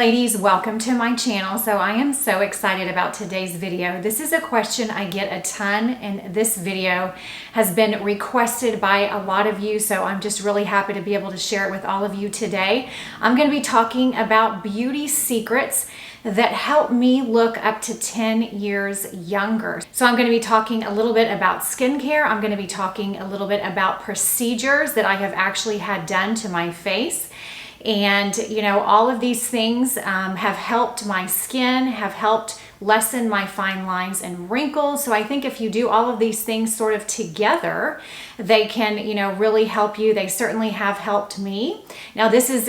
ladies, welcome to my channel. So I am so excited about today's video. This is a question I get a ton, and this video has been requested by a lot of you, so I'm just really happy to be able to share it with all of you today. I'm going to be talking about beauty secrets that help me look up to 10 years younger. So I'm going to be talking a little bit about skincare. I'm going to be talking a little bit about procedures that I have actually had done to my face. And all of these things have helped my skin, have helped lessen my fine lines and wrinkles. So I think if you do all of these things sort of together, they can, really help you. They certainly have helped me. Now this is,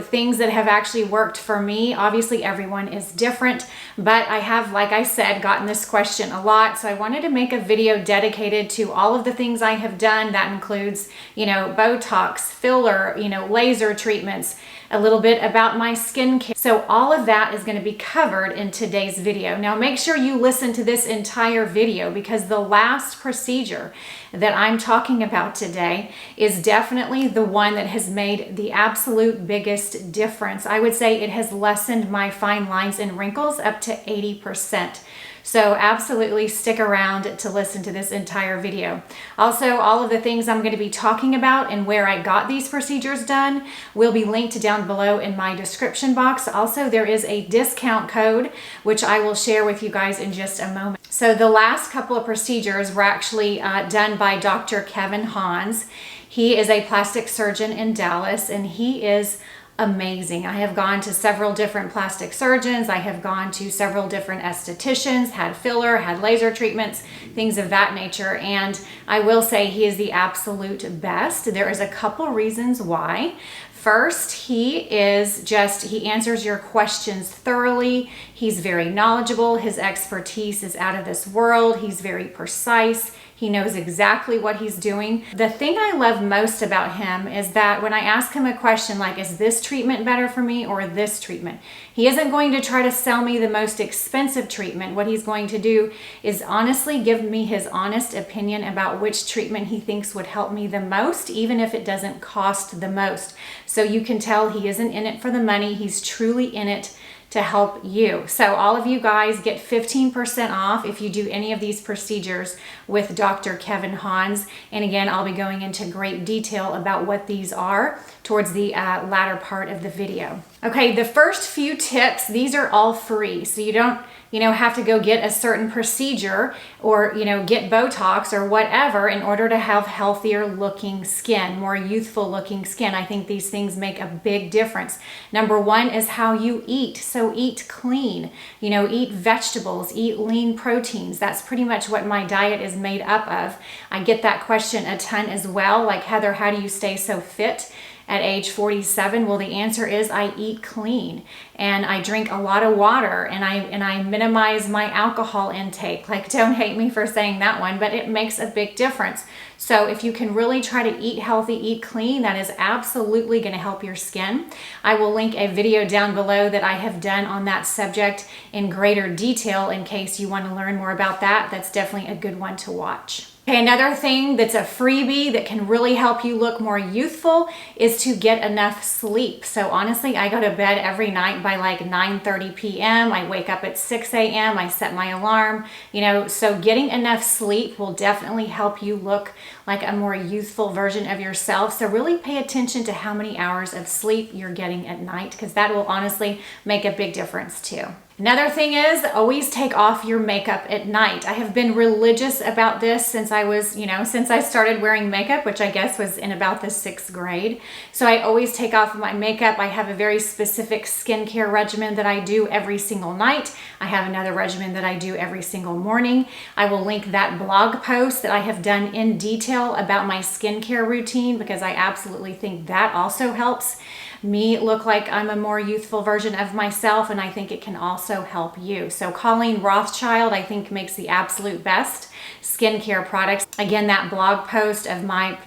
things that have actually worked for me. Obviously everyone is different, but I have, like I said, gotten this question a lot. So I wanted to make a video dedicated to all of the things I have done. That includes, Botox, filler, laser treatments, a little bit about my skincare. So all of that is going to be covered in today's video. Now make sure you listen to this entire video, because the last procedure that I'm talking about today is definitely the one that has made the absolute biggest difference. I would say it has lessened my fine lines and wrinkles up to 80%. So absolutely stick around to listen to this entire video. Also, all of the things I'm going to be talking about and where I got these procedures done will be linked down below in my description box. Also, there is a discount code, which I will share with you guys in just a moment. So the last couple of procedures were actually done by Dr. Hanz. He is a plastic surgeon in Dallas, and he is amazing. I have gone to several different plastic surgeons. I have gone to several different estheticians, had filler, had laser treatments, things of that nature. And I will say he is the absolute best. There is a couple reasons why. First, he answers your questions thoroughly. He's very knowledgeable. His expertise is out of this world. He's very precise. He knows exactly what he's doing. The thing I love most about him is that when I ask him a question like, is this treatment better for me or this treatment? He isn't going to try to sell me the most expensive treatment. What he's going to do is honestly give me his honest opinion about which treatment he thinks would help me the most, even if it doesn't cost the most. So you can tell he isn't in it for the money. He's truly in it to help you. So all of you guys get 15% off if you do any of these procedures with Dr. Hanz. And again, I'll be going into great detail about what these are towards the latter part of the video. Okay, the first few tips, these are all free. So you don't have to go get a certain procedure or, get Botox or whatever in order to have healthier looking skin, more youthful looking skin. I think these things make a big difference. Number one is how you eat. So eat clean, eat vegetables, eat lean proteins. That's pretty much what my diet is made up of. I get that question a ton as well. Like, Heather, how do you stay so fit at age 47? Well, the answer is I eat clean and I drink a lot of water and I minimize my alcohol intake. Like, don't hate me for saying that one, but it makes a big difference. So if you can really try to eat healthy, eat clean, that is absolutely going to help your skin. I will link a video down below that I have done on that subject in greater detail in case you want to learn more about that. That's definitely a good one to watch. Okay, another thing that's a freebie that can really help you look more youthful is to get enough sleep. So honestly, I go to bed every night by like 9:30 p.m. I wake up at 6 a.m. I set my alarm, so getting enough sleep will definitely help you look like a more youthful version of yourself. So really pay attention to how many hours of sleep you're getting at night, because that will honestly make a big difference too. Another thing is always take off your makeup at night. I have been religious about this since I started wearing makeup, which I guess was in about the 6th grade. So I always take off my makeup. I have a very specific skincare regimen that I do every single night. I have another regimen that I do every single morning. I will link that blog post that I have done in detail about my skincare routine, because I absolutely think that also helps me look like I'm a more youthful version of myself, and I think it can also help you. So Colleen Rothschild, I think, makes the absolute best skincare products. Again, that blog post of my,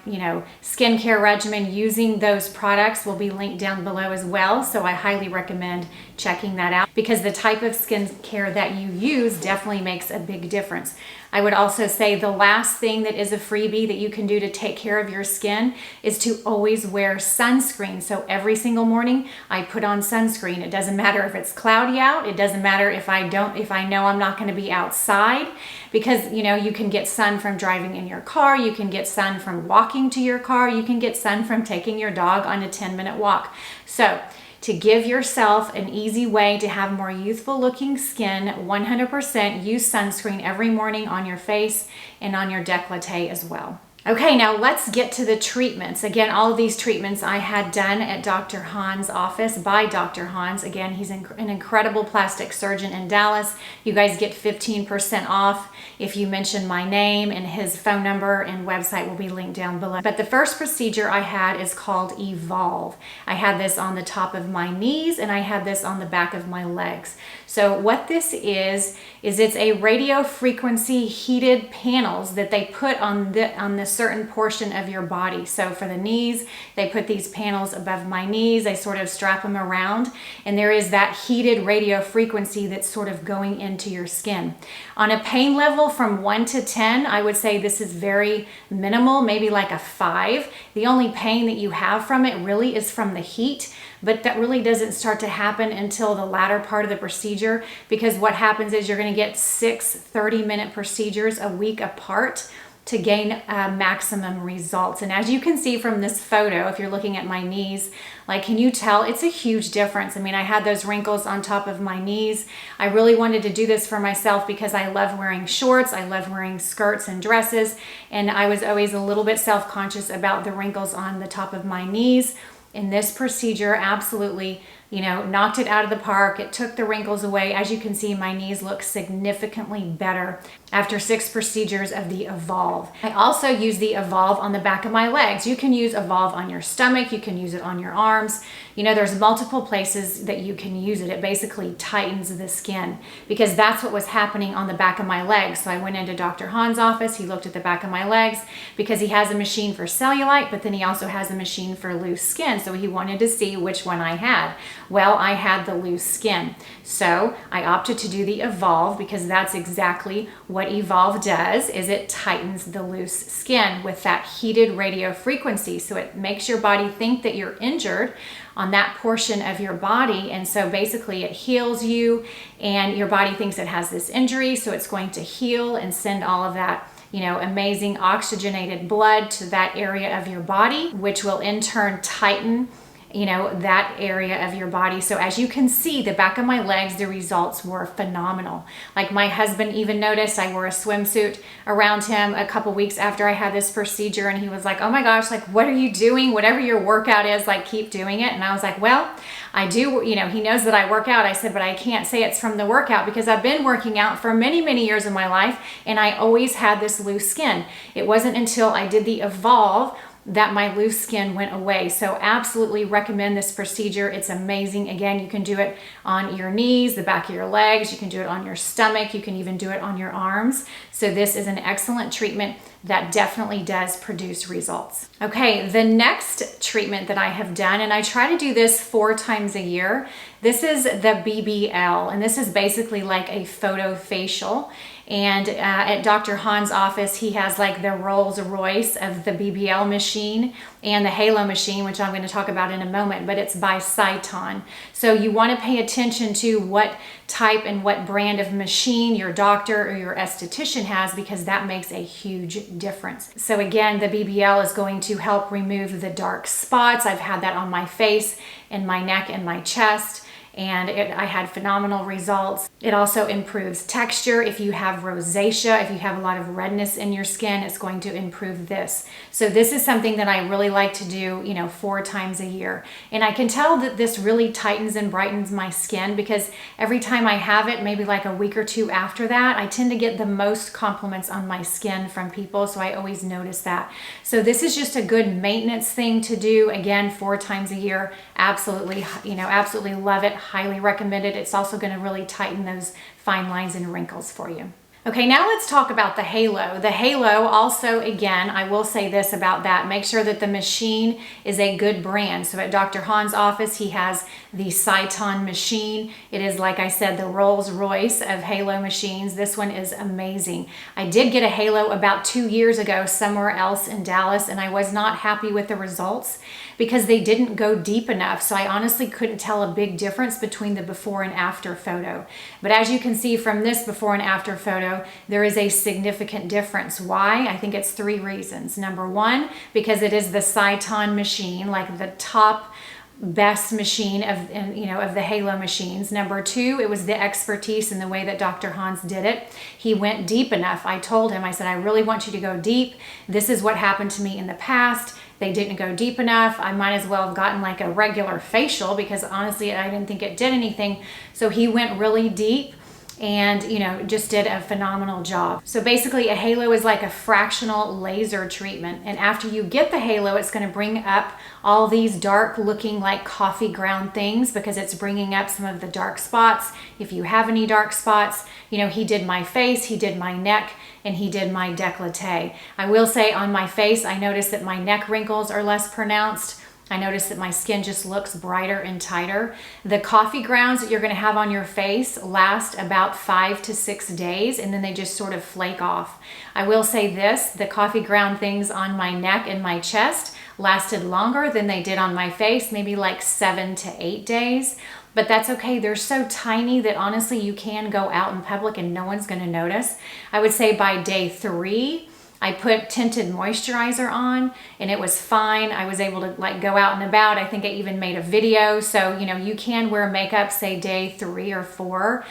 skincare regimen using those products will be linked down below as well. So I highly recommend checking that out because the type of skincare that you use definitely makes a big difference. I would also say the last thing that is a freebie that you can do to take care of your skin is to always wear sunscreen. So every single morning I put on sunscreen. It doesn't matter if it's cloudy out. It doesn't matter if I know I'm not going to be outside, because you can get sun from driving in your car. You can get sun from walking to your car. You can get sun from taking your dog on a 10-minute walk. So to give yourself an easy way to have more youthful looking skin, 100% use sunscreen every morning on your face and on your décolleté as well. Okay, now let's get to the treatments. Again, all of these treatments I had done at Dr. Hanz' office by Dr. Hanz. Again, he's an incredible plastic surgeon in Dallas. You guys get 15% off if you mention my name, and his phone number and website will be linked down below. But the first procedure I had is called Evolve. I had this on the top of my knees and I had this on the back of my legs. So what this is it's a radio frequency heated panels that they put on the certain portion of your body. So for the knees, they put these panels above my knees. They sort of strap them around, and there is that heated radio frequency that's sort of going into your skin. On a pain level from 1 to 10, I would say this is very minimal, maybe like a 5. The only pain that you have from it really is from the heat, but that really doesn't start to happen until the latter part of the procedure, because what happens is you're going to get 6 30-minute procedures a week apart to gain maximum results. And as you can see from this photo, if you're looking at my knees, like, can you tell it's a huge difference? I mean, I had those wrinkles on top of my knees. I really wanted to do this for myself because I love wearing shorts. I love wearing skirts and dresses. And I was always a little bit self-conscious about the wrinkles on the top of my knees. And this procedure absolutely, knocked it out of the park. It took the wrinkles away. As you can see, my knees look significantly better after 6 procedures of the Evolve. I also use the Evolve on the back of my legs. You can use Evolve on your stomach. You can use it on your arms. There's multiple places that you can use it. It basically tightens the skin, because that's what was happening on the back of my legs. So I went into Dr. Han's office. He looked at the back of my legs because he has a machine for cellulite, but then he also has a machine for loose skin. So he wanted to see which one I had. Well, I had the loose skin. So I opted to do the Evolve because that's exactly what Evolve does, is it tightens the loose skin with that heated radio frequency. So it makes your body think that you're injured on that portion of your body. And so basically it heals you, and your body thinks it has this injury. So it's going to heal and send all of that amazing oxygenated blood to that area of your body, which will in turn tighten that area of your body. So as you can see, the back of my legs, the results were phenomenal. Like, my husband even noticed I wore a swimsuit around him a couple weeks after I had this procedure, and he was like, oh my gosh, like, what are you doing? Whatever your workout is, like, keep doing it. And I was like, well, I do, he knows that I work out. I said, but I can't say it's from the workout because I've been working out for many, many years of my life, and I always had this loose skin. It wasn't until I did the Evolve that my loose skin went away. So absolutely recommend this procedure. It's amazing. Again, you can do it on your knees, the back of your legs. You can do it on your stomach. You can even do it on your arms. So this is an excellent treatment that definitely does produce results. Okay, the next treatment that I have done, and I try to do this 4 times a year. This is the BBL, and this is basically like a photo facial. And at Dr. Han's office, he has like the Rolls Royce of the BBL machine and the Halo machine, which I'm going to talk about in a moment, but it's by Sciton. So you want to pay attention to what type and what brand of machine your doctor or your esthetician has, because that makes a huge difference. So again, the BBL is going to help remove the dark spots. I've had that on my face and my neck and my chest, and I had phenomenal results. It also improves texture. If you have rosacea, if you have a lot of redness in your skin, it's going to improve this. So this is something that I really like to do, 4 times a year. And I can tell that this really tightens and brightens my skin, because every time I have it, maybe like a week or 2 after that, I tend to get the most compliments on my skin from people. So I always notice that. So this is just a good maintenance thing to do. Again, 4 times a year. Absolutely, absolutely love it. Highly recommend it. It's also going to really tighten those fine lines and wrinkles for you. Okay, now let's talk about the halo. The halo also, again, I will say this about that. Make sure that the machine is a good brand. So at Dr. Han's office, he has the Sciton machine. It is, like I said, the Rolls Royce of halo machines. This one is amazing. I did get a halo about 2 years ago somewhere else in Dallas, and I was not happy with the results because they didn't go deep enough. So I honestly couldn't tell a big difference between the before and after photo. But as you can see from this before and after photo, there is a significant difference. Why? I think it's 3 reasons. Number 1, because it is the Sciton machine, like the top best machine of the halo machines. Number 2, it was the expertise in the way that Dr. Hanz did it. He went deep enough. I told him, I said, I really want you to go deep. This is what happened to me in the past. They didn't go deep enough. I might as well have gotten like a regular facial because honestly, I didn't think it did anything. So he went really deep and just did a phenomenal job. So basically a halo is like a fractional laser treatment, and after you get the halo, it's going to bring up all these dark looking like coffee ground things because it's bringing up some of the dark spots. If you have any dark spots, he did my face, he did my neck, and he did my décolleté. I will say on my face, I noticed that my neck wrinkles are less pronounced. I noticed that my skin just looks brighter and tighter. The coffee grounds that you're gonna have on your face last about 5 to 6 days, and then they just sort of flake off. I will say this, the coffee ground things on my neck and my chest lasted longer than they did on my face, maybe like 7 to 8 days. But that's okay. They're so tiny that honestly you can go out in public and no one's gonna notice. I would say by day 3, I put tinted moisturizer on and it was fine. I was able to go out and about. I think I even made a video. So, you can wear makeup, say day 3 or 4.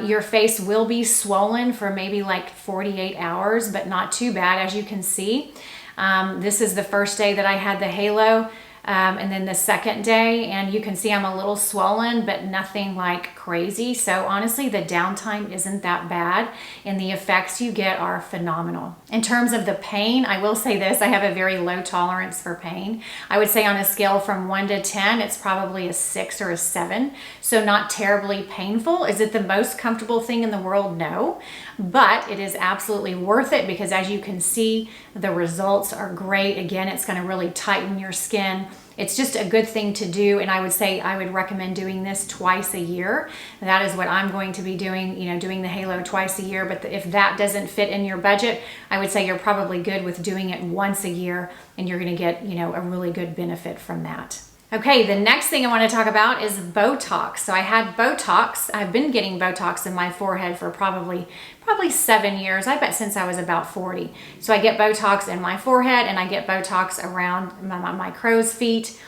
Your face will be swollen for maybe like 48 hours, but not too bad as you can see. This is the first day that I had the halo. And then the second day, and you can see I'm a little swollen, but nothing like crazy. So honestly, the downtime isn't that bad and the effects you get are phenomenal. In terms of the pain, I will say this, I have a very low tolerance for pain. I would say on a scale from 1 to 10, it's probably a 6 or a 7. So not terribly painful. Is it the most comfortable thing in the world? No, but it is absolutely worth it because as you can see, the results are great. Again, it's going to really tighten your skin. It's just a good thing to do, and I would say I would recommend doing this twice a year. That is what I'm going to be doing, doing the halo twice a year. But if that doesn't fit in your budget, I would say you're probably good with doing it once a year, and you're going to get, a really good benefit from that. Okay, the next thing I want to talk about is Botox. So I had Botox. I've been getting Botox in my forehead for probably 7 years. I bet since I was about 40. So I get Botox in my forehead and I get Botox around my crow's feet.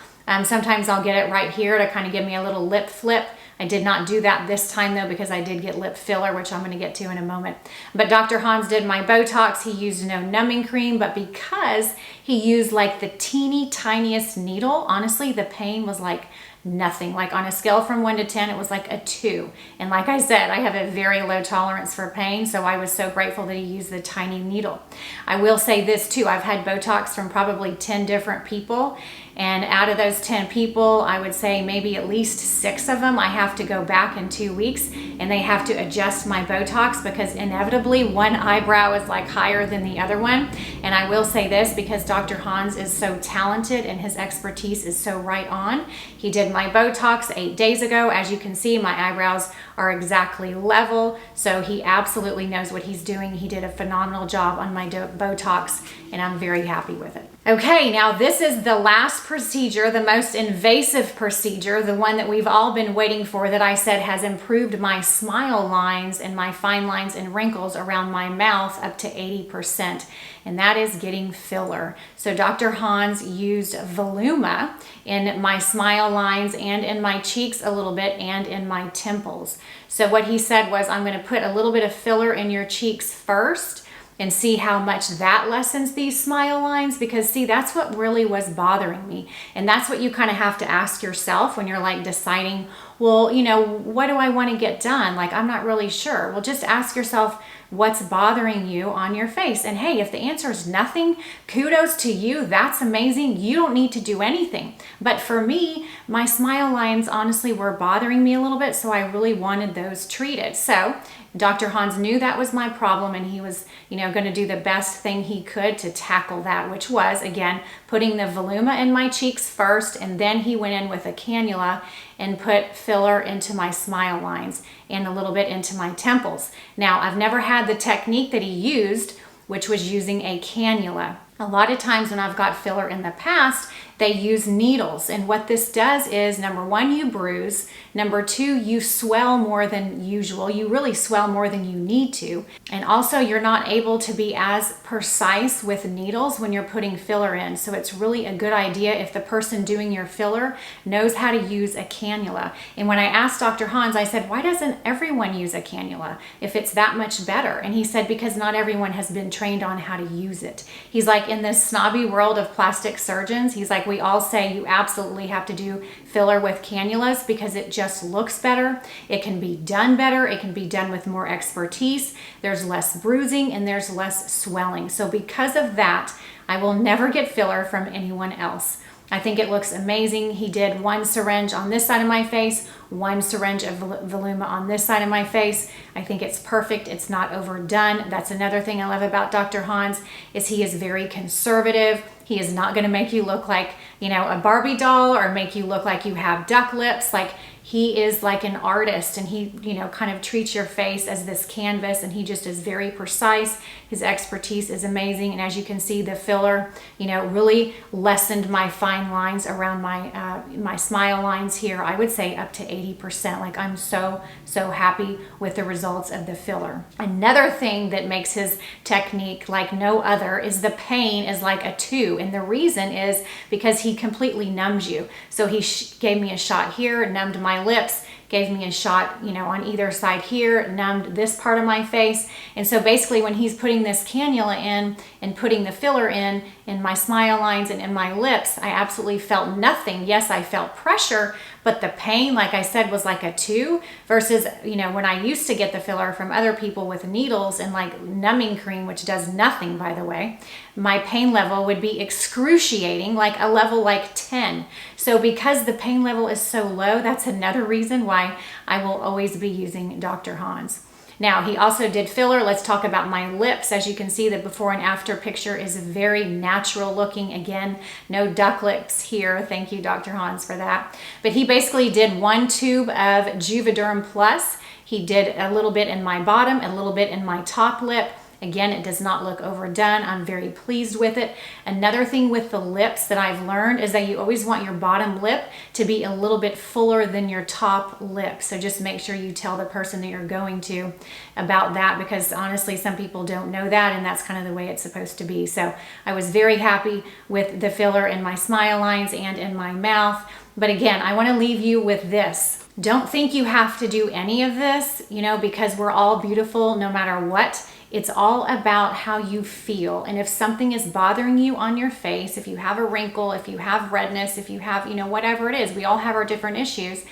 Sometimes I'll get it right here to kind of give me a little lip flip. I did not do that this time though because I did get lip filler, which I'm going to get to in a moment. But Dr. Hanz did my Botox. He used no numbing cream, but because he used like the teeny tiniest needle, honestly, the pain was like nothing. Like on a scale from 1 to 10, it was like a 2. And like I said, I have a very low tolerance for pain, so I was so grateful that he used the tiny needle. I will say this too, I've had Botox from probably 10 different people, and out of those 10 people, I would say maybe at least 6 of them I have to go back in 2 weeks and they have to adjust my Botox because inevitably one eyebrow is like higher than the other one. And I will say this because Dr. Hanz is so talented and his expertise is so right on. He did my Botox 8 days ago. As you can see, my eyebrows are exactly level. So he absolutely knows what he's doing. He did a phenomenal job on my Botox and I'm very happy with it. Okay, now this is the last procedure, the most invasive procedure, the one that we've all been waiting for that I said has improved my smile lines and my fine lines and wrinkles around my mouth up to 80%, and that is getting filler. So Dr. Hanz used Voluma in my smile lines and in my cheeks a little bit and in my temples. So what he said was, I'm going to put a little bit of filler in your cheeks first and see how much that lessens these smile lines, because see, that's what really was bothering me. And that's what you kind of have to ask yourself when you're like deciding well, what do I want to get done? Like, I'm not really sure. Well, just ask yourself, what's bothering you on your face? And hey, if the answer is nothing, kudos to you. That's amazing. You don't need to do anything. But for me, my smile lines honestly were bothering me a little bit, so I really wanted those treated. So Dr. Hanz knew that was my problem, and he was, going to do the best thing he could to tackle that, which was, again, putting the Voluma in my cheeks first, and then he went in with a cannula and put filler into my smile lines and a little bit into my temples. Now, I've never had the technique that he used, which was using a cannula. A lot of times when I've got filler in the past, they use needles. And what this does is, number one, you bruise. Number two, you swell more than usual. You really swell more than you need to. And also, you're not able to be as precise with needles when you're putting filler in. So it's really a good idea if the person doing your filler knows how to use a cannula. And when I asked Dr. Hanz, I said, why doesn't everyone use a cannula if it's that much better? And he said, because not everyone has been trained on how to use it. He's like, in this snobby world of plastic surgeons, he's like, we all say you absolutely have to do filler with cannulas because it just looks better. It can be done better. It can be done with more expertise. There's less bruising and there's less swelling. So because of that, I will never get filler from anyone else. I think it looks amazing. He did one syringe on this side of my face, one syringe of Voluma on this side of my face. I think it's perfect. It's not overdone. That's another thing I love about Dr. Hanz is he is very conservative. He is not going to make you look like, a Barbie doll or make you look like you have duck lips. Like, he is like an artist, and he, kind of treats your face as this canvas, and he just is very precise. His expertise is amazing. And as you can see, the filler, really lessened my fine lines around my smile lines here. I would say up to 80%. Like, I'm so happy with the results of the filler. Another thing that makes his technique like no other is the pain is like a 2. And the reason is because he completely numbs you. So he gave me a shot here, numbed my lips, gave me a shot, on either side here, numbed this part of my face. And so basically when he's putting this cannula in and putting the filler in my smile lines and in my lips, I absolutely felt nothing. Yes, I felt pressure, but the pain, like I said, was like a 2 versus, when I used to get the filler from other people with needles and like numbing cream, which does nothing, by the way, my pain level would be excruciating, like a level like 10. So because the pain level is so low, that's another reason why I will always be using Dr. Hanz. Now, he also did filler. Let's talk about my lips. As you can see, the before and after picture is very natural looking. Again, no duck lips here. Thank you, Dr. Hanz, for that. But he basically did 1 tube of Juvederm Plus. He did a little bit in my bottom, a little bit in my top lip. Again, it does not look overdone. I'm very pleased with it. Another thing with the lips that I've learned is that you always want your bottom lip to be a little bit fuller than your top lip. So just make sure you tell the person that you're going to about that, because honestly, some people don't know that, and that's kind of the way it's supposed to be. So I was very happy with the filler in my smile lines and in my mouth. But again, I want to leave you with this. Don't think you have to do any of this, because we're all beautiful no matter what. It's all about how you feel. And if something is bothering you on your face, if you have a wrinkle, if you have redness, if you have, whatever it is, we all have our different issues,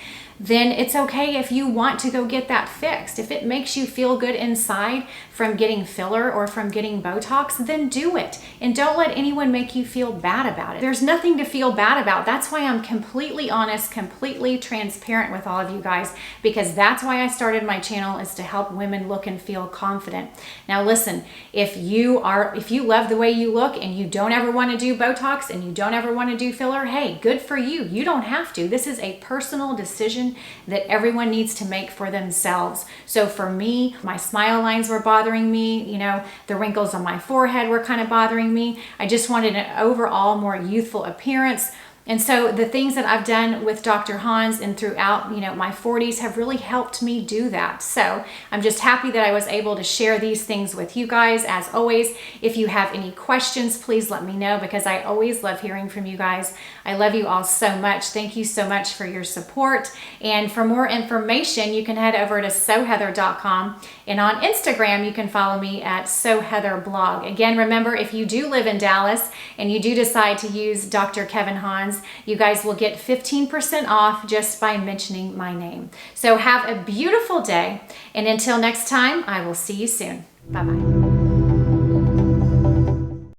then it's okay if you want to go get that fixed. If it makes you feel good inside from getting filler or from getting Botox, then do it. And don't let anyone make you feel bad about it. There's nothing to feel bad about. That's why I'm completely honest, completely transparent with all of you guys, because that's why I started my channel, is to help women look and feel confident. Now listen, if you love the way you look and you don't ever want to do Botox and you don't ever want to do filler, hey, good for you. You don't have to. This is a personal decision that everyone needs to make for themselves. So for me, my smile lines were bothering me, the wrinkles on my forehead were kind of bothering me. I just wanted an overall more youthful appearance. And so the things that I've done with Dr. Hanz and throughout, my 40s have really helped me do that. So I'm just happy that I was able to share these things with you guys. As always, if you have any questions, please let me know, because I always love hearing from you guys. I love you all so much. Thank you so much for your support. And for more information, you can head over to soheather.com. And on Instagram, you can follow me at soheatherblog. Again, remember, if you do live in Dallas and you do decide to use Dr. Kevin Hanz, Hanz, you guys will get 15% off just by mentioning my name. So have a beautiful day, and until next time, I will see you soon. Bye-bye.